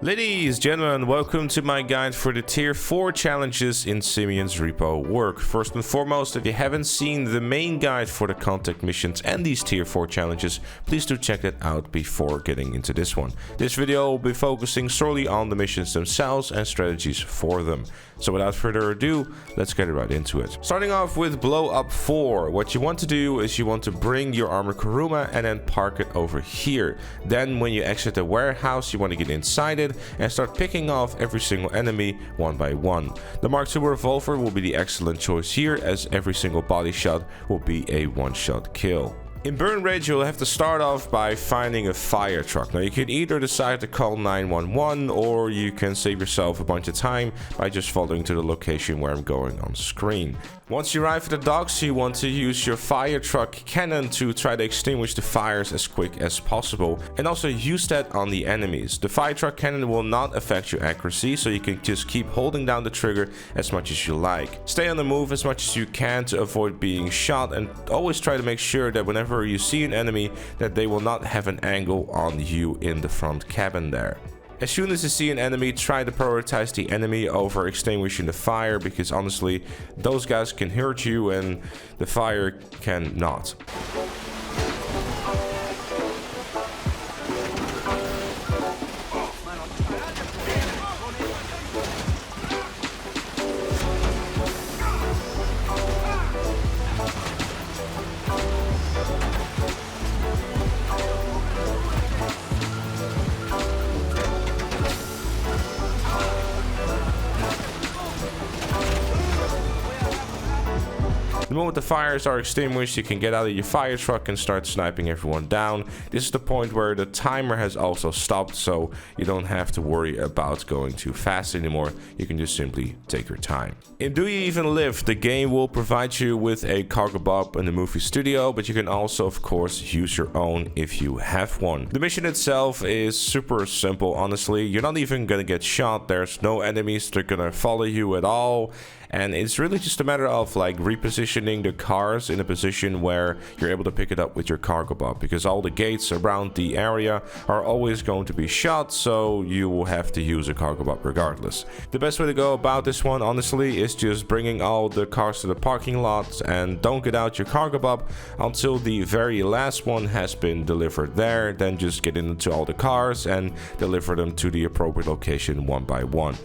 Ladies, gentlemen, welcome to my guide for the tier 4 challenges in Simeon's repo work. First and foremost, if you haven't seen the main guide for the contact missions and these tier 4 challenges, please do check that out before getting into this one. This video will be focusing solely on the missions themselves and strategies for them. So without further ado, let's get right into it. Starting off with blow up 4, what you want to do is you want to bring your armor Kuruma and then park it over here. Then when you exit the warehouse, you want to get inside it and start picking off every single enemy one by one. The Mark II revolver will be the excellent choice here, as every single body shot will be a one-shot kill. In Burn Rage, you'll have to start off by finding a fire truck. Now, you can either decide to call 911 or you can save yourself a bunch of time by just following to the location where I'm going on screen. Once you arrive at the docks, you want to use your fire truck cannon to try to extinguish the fires as quick as possible, and also use that on the enemies. The fire truck cannon will not affect your accuracy, so you can just keep holding down the trigger as much as you like. Stay on the move as much as you can to avoid being shot, and always try to make sure that whenever you see an enemy, that they will not have an angle on you in the front cabin there. As soon as you see an enemy, try to prioritize the enemy over extinguishing the fire, because honestly, those guys can hurt you and the fire cannot. The moment the fires are extinguished, you can get out of your fire truck and start sniping everyone down. This is the point where the timer has also stopped, so you don't have to worry about going too fast anymore. You can just simply take your time. In Do You Even Live, the game will provide you with a cargo bob in the movie studio, but you can also, of course, use your own if you have one. The mission itself is super simple, honestly. You're not even gonna get shot. There's no enemies that are gonna follow you at all. And it's really just a matter of like repositioning the cars in a position where you're able to pick it up with your cargo bob, because all the gates around the area are always going to be shot, so you will have to use a cargo bob regardless. The best way to go about this one, honestly, is just bringing all the cars to the parking lot and don't get out your cargo bob until the very last one has been delivered there. Then just get into all the cars and deliver them to the appropriate location one by one.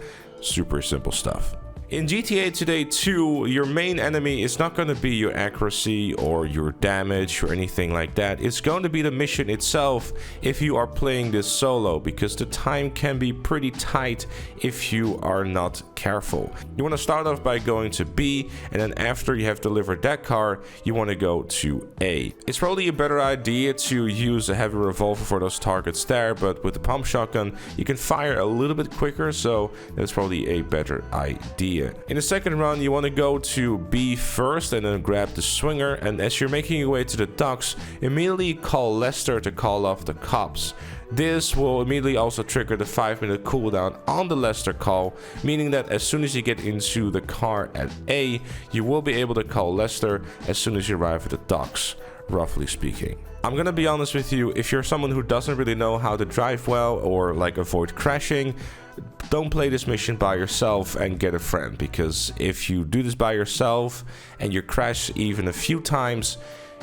Super simple stuff. In GTA Today 2, your main enemy is not going to be your accuracy or your damage or anything like that. It's going to be the mission itself if you are playing this solo, because the time can be pretty tight if you are not careful. You want to start off by going to B, and then after you have delivered that car, you want to go to A. It's probably a better idea to use a heavy revolver for those targets there, but with the pump shotgun, you can fire a little bit quicker, so that's probably a better idea. In the second run, you want to go to B first and then grab the swinger, and as you're making your way to the docks, immediately call Lester to call off the cops. This will immediately also trigger the 5-minute cooldown on the Lester call, meaning that as soon as you get into the car at A, you will be able to call Lester as soon as you arrive at the docks, roughly speaking. I'm gonna be honest with you, if you're someone who doesn't really know how to drive well or like avoid crashing, don't play this mission by yourself and get a friend, because if you do this by yourself and you crash even a few times,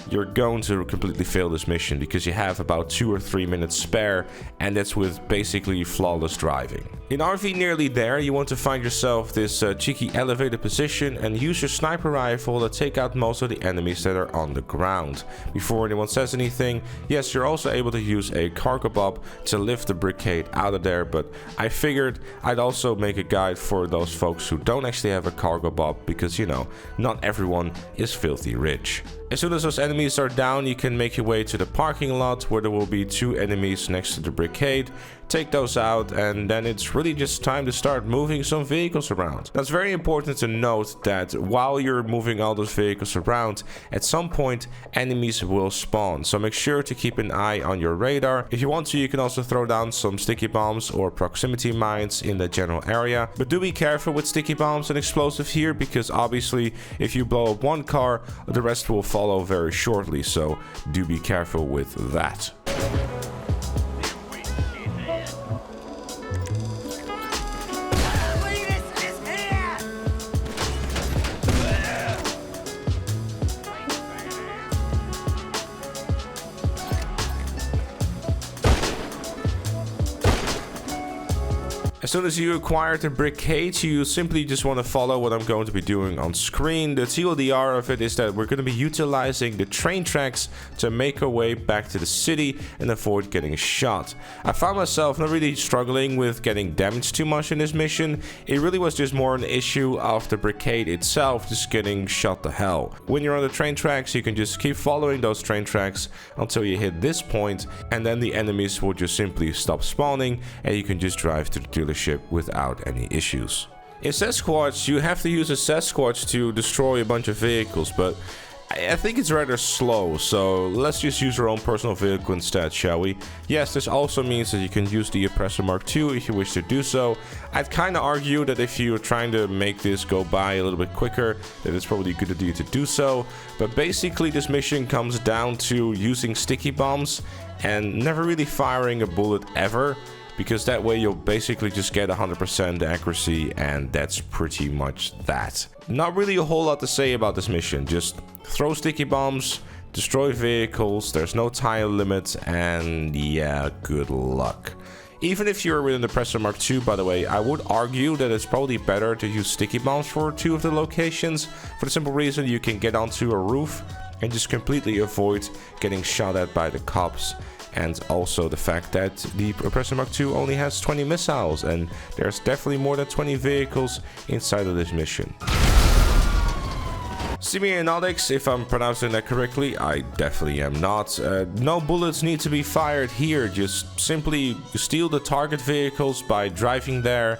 you're going to completely fail this mission, because you have about 2 or 3 minutes spare, and that's with basically flawless driving. In RV Nearly There, you want to find yourself this cheeky elevated position and use your sniper rifle to take out most of the enemies that are on the ground. Before anyone says anything, yes, you're also able to use a cargo bob to lift the brickade out of there, but I figured I'd also make a guide for those folks who don't actually have a cargo bob, because, you know, not everyone is filthy rich. As soon as those enemies are down, you can make your way to the parking lot where there will be 2 enemies next to the brickade. Take those out, and then it's really just time to start moving some vehicles around. Now, it's very important to note that while you're moving all those vehicles around, at some point enemies will spawn, so make sure to keep an eye on your radar. If you want to, you can also throw down some sticky bombs or proximity mines in the general area, but do be careful with sticky bombs and explosive here, because obviously if you blow up one car, the rest will follow very shortly, so do be careful with that. As soon as you acquire the briquette, you simply just want to follow what I'm going to be doing on screen. The TLDR of it is that we're going to be utilizing the train tracks to make our way back to the city and avoid getting shot. I found myself not really struggling with getting damaged too much in this mission. It really was just more an issue of the briquette itself just getting shot to hell. When you're on the train tracks, you can just keep following those train tracks until you hit this point, and then the enemies will just simply stop spawning and you can just drive to the dealership without any issues. In Sasquatch, you have to use a Sasquatch to destroy a bunch of vehicles, but I think it's rather slow, so let's just use our own personal vehicle instead, shall we? Yes, this also means that you can use the Oppressor Mark II if you wish to do so. I'd kind of argue that if you're trying to make this go by a little bit quicker, that it's probably a good idea to do so. But basically this mission comes down to using sticky bombs and never really firing a bullet ever, because that way you'll basically just get 100% accuracy, and that's pretty much that. Not really a whole lot to say about this mission. Just throw sticky bombs, destroy vehicles, there's no time limit, and yeah, good luck. Even if you're within the Oppressor Mark II, by the way, I would argue that it's probably better to use sticky bombs for 2 of the locations, for the simple reason you can get onto a roof and just completely avoid getting shot at by the cops. And also the fact that the Oppressor Mark II only has 20 missiles, and there's definitely more than 20 vehicles inside of this mission. Simeonomics, if I'm pronouncing that correctly, I definitely am not. No bullets need to be fired here, just simply steal the target vehicles by driving there,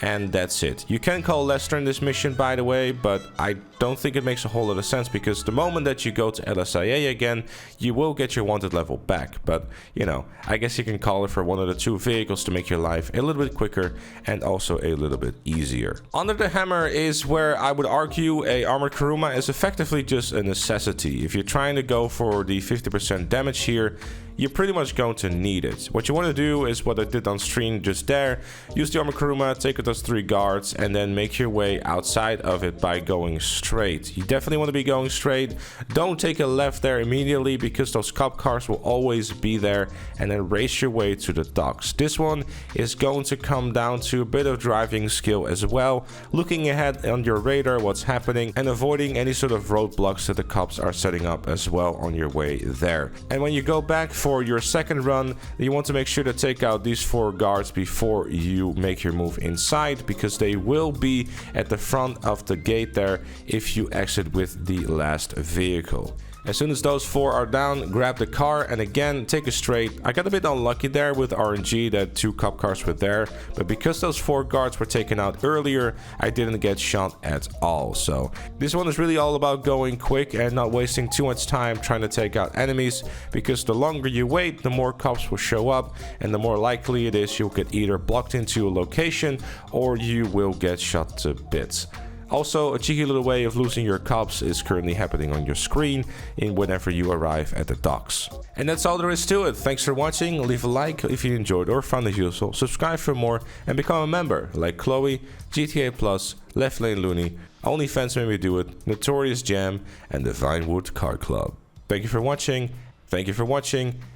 and that's it. You can call Lester in this mission, by the way, but I don't think it makes a whole lot of sense, because the moment that you go to LSIA again, you will get your wanted level back. But, you know, I guess you can call it for one of the 2 vehicles to make your life a little bit quicker and also a little bit easier. Under the hammer is where I would argue a armored Kuruma is effectively just a necessity. If you're trying to go for the 50% damage here, you're pretty much going to need it. What you want to do is what I did on stream just there. Use the armored Kuruma, take out those 3 guards, and then make your way outside of it by going straight. You definitely want to be going straight. Don't take a left there immediately, because those cop cars will always be there, and then race your way to the docks. This one is going to come down to a bit of driving skill as well, looking ahead on your radar what's happening and avoiding any sort of roadblocks that the cops are setting up as well on your way there. And when you go back for your second run, you want to make sure to take out these 4 guards before you make your move inside, because they will be at the front of the gate there if you exit with the last vehicle. As soon as those 4 are down, grab the car and again take a straight. I got a bit unlucky there with RNG that 2 cop cars were there, but because those 4 guards were taken out earlier, I didn't get shot at all. So this one is really all about going quick and not wasting too much time trying to take out enemies, because the longer you wait, the more cops will show up, and the more likely it is you'll get either blocked into a location or you will get shot to bits. Also, a cheeky little way of losing your cops is currently happening on your screen whenever you arrive at the docks. And that's all there is to it. Thanks for watching. Leave a like if you enjoyed or found it useful. Subscribe for more and become a member like Chloe, GTA Plus, Left Lane Looney, OnlyFans Made Me Do It, Notorious Jam, and the Vinewood Car Club. Thank you for watching,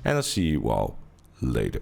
and I'll see you all later.